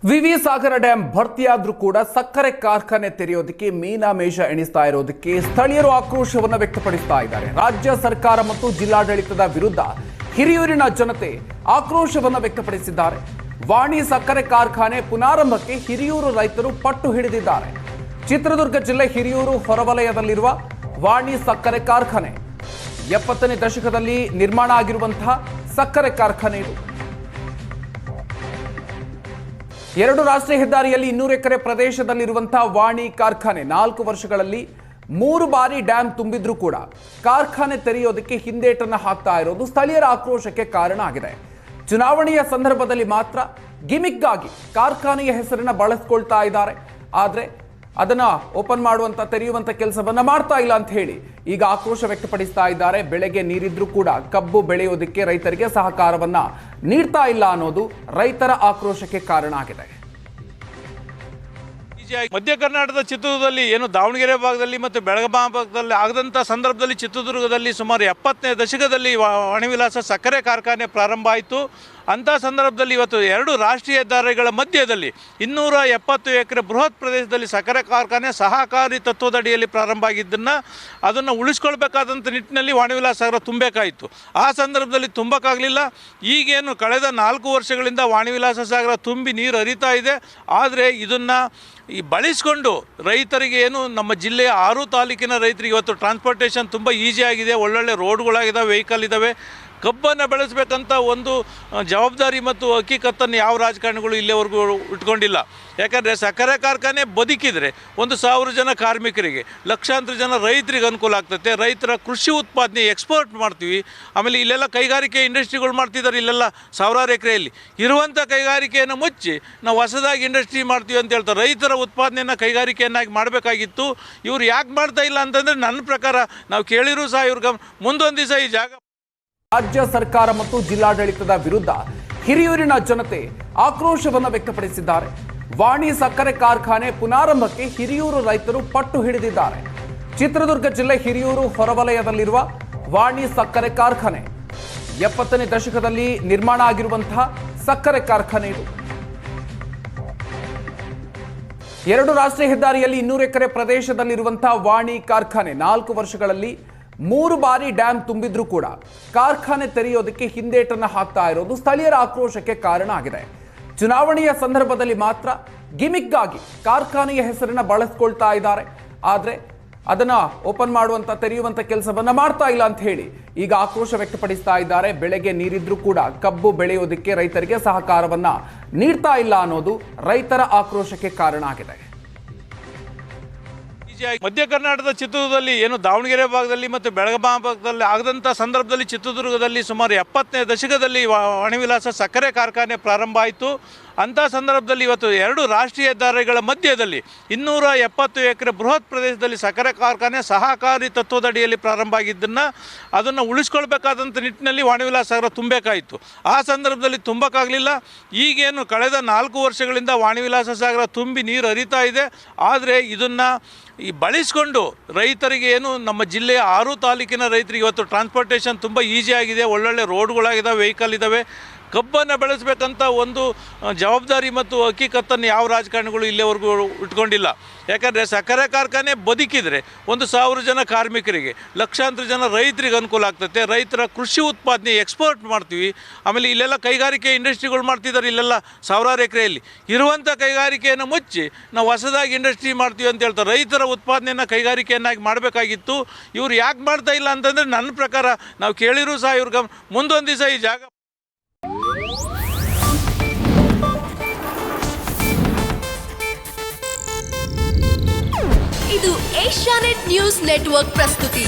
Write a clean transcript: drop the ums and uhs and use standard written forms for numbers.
ವಿವಿ ಸಾಗರ ಡ್ಯಾಂ ಭರ್ತಿಯಾದ್ರೂ ಕೂಡ ಸಕ್ಕರೆ ಕಾರ್ಖಾನೆ ತೆರೆಯೋದಕ್ಕೆ ಮೀನಾಮೇಷ ಎಣಿಸ್ತಾ ಇರೋದಕ್ಕೆ ಸ್ಥಳೀಯರು ಆಕ್ರೋಶವನ್ನು ವ್ಯಕ್ತಪಡಿಸ್ತಾ ಇದ್ದಾರೆ. ರಾಜ್ಯ ಸರ್ಕಾರ ಮತ್ತು ಜಿಲ್ಲಾಡಳಿತದ ವಿರುದ್ಧ ಹಿರಿಯೂರಿನ ಜನತೆ ಆಕ್ರೋಶವನ್ನು ವ್ಯಕ್ತಪಡಿಸಿದ್ದಾರೆ. ವಾಣಿ ಸಕ್ಕರೆ ಕಾರ್ಖಾನೆ ಪುನಾರಂಭಕ್ಕೆ ಹಿರಿಯೂರು ರೈತರು ಪಟ್ಟು ಹಿಡಿದಿದ್ದಾರೆ. ಚಿತ್ರದುರ್ಗ ಜಿಲ್ಲೆ ಹಿರಿಯೂರು ಹೊರವಲಯದಲ್ಲಿರುವ ವಾಣಿ ಸಕ್ಕರೆ ಕಾರ್ಖಾನೆ 70ನೇ ದಶಕದಲ್ಲಿ ನಿರ್ಮಾಣ ಆಗಿರುವಂತಹ ಸಕ್ಕರೆ ಕಾರ್ಖಾನೆ ಇದು. 2 ರಾಷ್ಟ್ರೀಯ ಹೆದ್ದಾರಿಯಲ್ಲಿ 200 ಎಕರೆ ಪ್ರದೇಶದಲ್ಲಿರುವಂತಹ ವಾಣಿ ಕಾರ್ಖಾನೆ 4 ವರ್ಷಗಳಲ್ಲಿ 3 ಬಾರಿ ಡ್ಯಾಂ ತುಂಬಿದ್ರೂ ಕೂಡ ಕಾರ್ಖಾನೆ ತೆರೆಯೋದಕ್ಕೆ ಹಿಂದೇಟನ್ನು ಹಾಕ್ತಾ ಇರೋದು ಸ್ಥಳೀಯರ ಆಕ್ರೋಶಕ್ಕೆ ಕಾರಣ ಆಗಿದೆ. ಚುನಾವಣೆಯ ಸಂದರ್ಭದಲ್ಲಿ ಮಾತ್ರ ಗಿಮಿಕ್ಗಾಗಿ ಕಾರ್ಖಾನೆಯ ಹೆಸರನ್ನ ಬಳಸ್ಕೊಳ್ತಾ ಇದ್ದಾರೆ. ಆದರೆ ಅದನ್ನ ಓಪನ್ ಮಾಡುವಂತ ತೆರೆಯುವಂತ ಕೆಲಸವನ್ನ ಮಾಡ್ತಾ ಇಲ್ಲ ಅಂತ ಹೇಳಿ ಈಗ ಆಕ್ರೋಶ ವ್ಯಕ್ತಪಡಿಸ್ತಾ ಇದ್ದಾರೆ. ಬೆಳೆಗೆ ನೀರಿದ್ರೂ ಕೂಡ ಕಬ್ಬು ಬೆಳೆಯೋದಕ್ಕೆ ರೈತರಿಗೆ ಸಹಕಾರವನ್ನ ನೀಡ್ತಾ ಇಲ್ಲ ಅನ್ನೋದು ರೈತರ ಆಕ್ರೋಶಕ್ಕೆ ಕಾರಣ ಆಗಿದೆ. ಮಧ್ಯ ಕರ್ನಾಟಕದ ಚಿತ್ರದುರ್ಗದಲ್ಲಿ ಏನು ದಾವಣಗೆರೆ ಭಾಗದಲ್ಲಿ ಮತ್ತು ಬೆಳಗಾವಿ ಭಾಗದಲ್ಲಿ ಆಗದಂಥ ಸಂದರ್ಭದಲ್ಲಿ ಚಿತ್ರದುರ್ಗದಲ್ಲಿ ಸುಮಾರು 70ನೇ ದಶಕದಲ್ಲಿ ವಾಣಿವಿಲಾಸ ಸಕ್ಕರೆ ಕಾರ್ಖಾನೆ ಪ್ರಾರಂಭ ಆಯಿತು. ಅಂಥ ಸಂದರ್ಭದಲ್ಲಿ ಇವತ್ತು 2 ರಾಷ್ಟ್ರೀಯ ಹೆದ್ದಾರಿಗಳ ಮಧ್ಯದಲ್ಲಿ 270 ಎಕರೆ ಬೃಹತ್ ಪ್ರದೇಶದಲ್ಲಿ ಸಕ್ಕರೆ ಕಾರ್ಖಾನೆ ಸಹಕಾರಿ ತತ್ವದಡಿಯಲ್ಲಿ ಪ್ರಾರಂಭ ಆಗಿದ್ದನ್ನು ಅದನ್ನು ಉಳಿಸ್ಕೊಳ್ಬೇಕಾದಂಥ ನಿಟ್ಟಿನಲ್ಲಿ ವಾಣಿವಿಲಾಸ ಸಾಗರ ತುಂಬಬೇಕಾಯಿತು. ಆ ಸಂದರ್ಭದಲ್ಲಿ ತುಂಬಕ್ಕಾಗಲಿಲ್ಲ. ಈಗೇನು ಕಳೆದ 4 ವರ್ಷಗಳಿಂದ ವಾಣಿವಿಲಾಸ ಸಾಗರ ತುಂಬಿ ನೀರು ಹರಿತಾ ಇದೆ. ಆದರೆ ಇದನ್ನು ಬಳಸಿಕೊಂಡು ರೈತರಿಗೆ ಏನು ನಮ್ಮ ಜಿಲ್ಲೆಯ 6 ತಾಲೂಕಿನ ರೈತರಿಗೆ ಇವತ್ತು ಟ್ರಾನ್ಸ್ಪೋರ್ಟೇಷನ್ ತುಂಬ ಈಸಿ ಆಗಿದೆ. ಒಳ್ಳೊಳ್ಳೆ ರೋಡ್ಗಳಾಗಿದ್ದಾವೆ, ವೆಹಿಕಲ್ ಇದ್ದಾವೆ. ಕಬ್ಬನ್ನು ಬೆಳೆಸಬೇಕಂತ ಒಂದು ಜವಾಬ್ದಾರಿ ಮತ್ತು ಹಕ್ಕಿಕತ್ತನ್ನು ಯಾವ ರಾಜಕಾರಣಿಗಳು ಇಲ್ಲಿವರೆಗೂ ಇಟ್ಕೊಂಡಿಲ್ಲ. ಯಾಕಂದರೆ ಸಕ್ಕರೆ ಕಾರ್ಖಾನೆ ಬದುಕಿದರೆ 1,000 ಜನ ಕಾರ್ಮಿಕರಿಗೆ, ಲಕ್ಷಾಂತರ ಜನ ರೈತರಿಗೆ ಅನುಕೂಲ ಆಗ್ತದೆ. ರೈತರ ಕೃಷಿ ಉತ್ಪಾದನೆ ಎಕ್ಸ್ಪೋರ್ಟ್ ಮಾಡ್ತೀವಿ. ಆಮೇಲೆ ಇಲ್ಲೆಲ್ಲ ಕೈಗಾರಿಕೆ ಇಂಡಸ್ಟ್ರಿಗಳು ಮಾಡ್ತಿದ್ದಾರೆ. ಇಲ್ಲೆಲ್ಲ ಸಾವಿರಾರು ಎಕರೆಯಲ್ಲಿ ಇರುವಂಥ ಕೈಗಾರಿಕೆಯನ್ನು ಮುಚ್ಚಿ ನಾವು ಹೊಸದಾಗಿ ಇಂಡಸ್ಟ್ರಿ ಮಾಡ್ತೀವಿ ಅಂತ ಹೇಳ್ತಾರೆ. ರೈತರ ಉತ್ಪಾದನೆಯನ್ನು ಕೈಗಾರಿಕೆಯನ್ನಾಗಿ ಮಾಡಬೇಕಾಗಿತ್ತು. ಇವ್ರು ಯಾಕೆ ಮಾಡ್ತಾ ಇಲ್ಲ ಅಂತಂದರೆ ನನ್ನ ಪ್ರಕಾರ ನಾವು ಕೇಳಿರೂ ಸಹ ಇವ್ರಿಗೆ ಮುಂದೊಂದು ದಿವಸ ಈ ಜಾಗ. ರಾಜ್ಯ ಸರ್ಕಾರ ಮತ್ತು ಜಿಲ್ಲಾಡಳಿತದ ವಿರುದ್ಧ ಹಿರಿಯೂರಿನ ಜನತೆ ಆಕ್ರೋಶವನ್ನು ವ್ಯಕ್ತಪಡಿಸಿದ್ದಾರೆ. ವಾಣಿ ಸಕ್ಕರೆ ಕಾರ್ಖಾನೆ ಪುನಾರಂಭಕ್ಕೆ ಹಿರಿಯೂರು ರೈತರು ಪಟ್ಟು ಹಿಡಿದಿದ್ದಾರೆ. ಚಿತ್ರದುರ್ಗ ಜಿಲ್ಲೆ ಹಿರಿಯೂರು ಹೊರವಲಯದಲ್ಲಿರುವ ವಾಣಿ ಸಕ್ಕರೆ ಕಾರ್ಖಾನೆ 70ನೇ ದಶಕದಲ್ಲಿ ನಿರ್ಮಾಣ ಆಗಿರುವಂತಹ ಸಕ್ಕರೆ ಕಾರ್ಖಾನೆ ಇದು. 2 ರಾಷ್ಟ್ರೀಯ ಹೆದ್ದಾರಿಯಲ್ಲಿ 200 ಎಕರೆ ಪ್ರದೇಶದಲ್ಲಿರುವಂತಹ ವಾಣಿ ಕಾರ್ಖಾನೆ 4 ವರ್ಷಗಳಲ್ಲಿ 3 ಬಾರಿ ಡ್ಯಾಂ ತುಂಬಿದ್ರೂ ಕೂಡ ಕಾರ್ಖಾನೆ ತೆರೆಯೋದಕ್ಕೆ ಹಿಂದೇಟನ್ನು ಹಾಕ್ತಾ ಇರೋದು ಸ್ಥಳೀಯರ ಆಕ್ರೋಶಕ್ಕೆ ಕಾರಣ ಆಗಿದೆ. ಚುನಾವಣೆಯ ಸಂದರ್ಭದಲ್ಲಿ ಮಾತ್ರ ಗಿಮಿಕ್ಗಾಗಿ ಕಾರ್ಖಾನೆಯ ಹೆಸರನ್ನ ಬಳಸ್ಕೊಳ್ತಾ ಇದ್ದಾರೆ. ಆದರೆ ಅದನ್ನ ಓಪನ್ ಮಾಡುವಂತ ತೆರೆಯುವಂತ ಕೆಲಸವನ್ನ ಮಾಡ್ತಾ ಇಲ್ಲ ಅಂತ ಹೇಳಿ ಈಗ ಆಕ್ರೋಶ ವ್ಯಕ್ತಪಡಿಸ್ತಾ ಇದ್ದಾರೆ. ಬೆಳೆಗೆ ನೀರಿದ್ರೂ ಕೂಡ ಕಬ್ಬು ಬೆಳೆಯೋದಕ್ಕೆ ರೈತರಿಗೆ ಸಹಕಾರವನ್ನ ನೀಡ್ತಾ ಇಲ್ಲ ಅನ್ನೋದು ರೈತರ ಆಕ್ರೋಶಕ್ಕೆ ಕಾರಣ ಆಗಿದೆ. ಮಧ್ಯ ಕರ್ನಾಟಕದ ಚಿತ್ರದುರ್ಗದಲ್ಲಿ ಏನು ದಾವಣಗೆರೆ ಭಾಗದಲ್ಲಿ ಮತ್ತು ಬೆಳಗಾವಿ ಭಾಗದಲ್ಲಿ ಆಗದಂಥ ಸಂದರ್ಭದಲ್ಲಿ ಚಿತ್ರದುರ್ಗದಲ್ಲಿ ಸುಮಾರು 70ನೇ ದಶಕದಲ್ಲಿ ವಾಣಿವಿಲಾಸ ಸಕ್ಕರೆ ಕಾರ್ಖಾನೆ ಪ್ರಾರಂಭ ಆಯಿತು. ಅಂಥ ಸಂದರ್ಭದಲ್ಲಿ ಇವತ್ತು 2 ರಾಷ್ಟ್ರೀಯ ಹೆದ್ದಾರಿಗಳ ಮಧ್ಯದಲ್ಲಿ 270 ಎಕರೆ ಬೃಹತ್ ಪ್ರದೇಶದಲ್ಲಿ ಸಕ್ಕರೆ ಕಾರ್ಖಾನೆ ಸಹಕಾರಿ ತತ್ವದಡಿಯಲ್ಲಿ ಪ್ರಾರಂಭ ಆಗಿದ್ದನ್ನು ಅದನ್ನು ಉಳಿಸ್ಕೊಳ್ಬೇಕಾದಂಥ ನಿಟ್ಟಿನಲ್ಲಿ ವಾಣಿವಿಲಾಸ ಸಾಗರ ತುಂಬಬೇಕಾಯಿತು. ಆ ಸಂದರ್ಭದಲ್ಲಿ ತುಂಬಕ್ಕಾಗಲಿಲ್ಲ. ಈಗೇನು ಕಳೆದ 4 ವರ್ಷಗಳಿಂದ ವಾಣಿವಿಲಾಸ ಸಾಗರ ತುಂಬಿ ನೀರು ಹರಿತಾ ಇದೆ. ಆದರೆ ಇದನ್ನು ಬಳಸಿಕೊಂಡು ರೈತರಿಗೆ ಏನು ನಮ್ಮ ಜಿಲ್ಲೆಯ 6 ತಾಲೂಕಿನ ರೈತರಿಗೆ ಇವತ್ತು ಟ್ರಾನ್ಸ್ಪೋರ್ಟೇಷನ್ ತುಂಬ ಈಸಿ ಆಗಿದೆ. ಒಳ್ಳೊಳ್ಳೆ ರೋಡ್ಗಳಾಗಿದ್ದಾವೆ, ವೆಹಿಕಲ್ ಇದ್ದಾವೆ. ಕಬ್ಬನ್ನು ಬೆಳೆಸಬೇಕಂತ ಒಂದು ಜವಾಬ್ದಾರಿ ಮತ್ತು ಹಕ್ಕಿಕತ್ತನ್ನು ಯಾವ ರಾಜಕಾರಣಿಗಳು ಇಲ್ಲಿವರೆಗೂ ಇಟ್ಕೊಂಡಿಲ್ಲ. ಯಾಕಂದರೆ ಸಕ್ಕರೆ ಕಾರ್ಖಾನೆ ಬದುಕಿದರೆ 1,000 ಜನ ಕಾರ್ಮಿಕರಿಗೆ, ಲಕ್ಷಾಂತರ ಜನ ರೈತರಿಗೆ ಅನುಕೂಲ ಆಗ್ತದೆ. ರೈತರ ಕೃಷಿ ಉತ್ಪಾದನೆ ಎಕ್ಸ್ಪೋರ್ಟ್ ಮಾಡ್ತೀವಿ. ಆಮೇಲೆ ಇಲ್ಲೆಲ್ಲ ಕೈಗಾರಿಕೆ ಇಂಡಸ್ಟ್ರಿಗಳು ಮಾಡ್ತಿದ್ದಾರೆ. ಇಲ್ಲೆಲ್ಲ ಸಾವಿರಾರು ಎಕರೆಯಲ್ಲಿ ಇರುವಂಥ ಕೈಗಾರಿಕೆಯನ್ನು ಮುಚ್ಚಿ ನಾವು ಹೊಸದಾಗಿ ಇಂಡಸ್ಟ್ರಿ ಮಾಡ್ತೀವಿ ಅಂತ ಹೇಳ್ತಾರೆ. ರೈತರ ಉತ್ಪಾದನೆಯನ್ನು ಕೈಗಾರಿಕೆಯನ್ನಾಗಿ ಮಾಡಬೇಕಾಗಿತ್ತು. ಇವ್ರು ಯಾಕೆ ಮಾಡ್ತಾ ಇಲ್ಲ ಅಂತಂದರೆ ನನ್ನ ಪ್ರಕಾರ ನಾವು ಕೇಳಿರೂ ಸಹ ಇವ್ರಿಗೆ ಮುಂದೊಂದು ದಿವಸ ಈ ಜಾಗ. ಇದು ಏಷ್ಯಾನೆಟ್ ನ್ಯೂಸ್ ನೆಟ್ವರ್ಕ್ ಪ್ರಸ್ತುತಿ.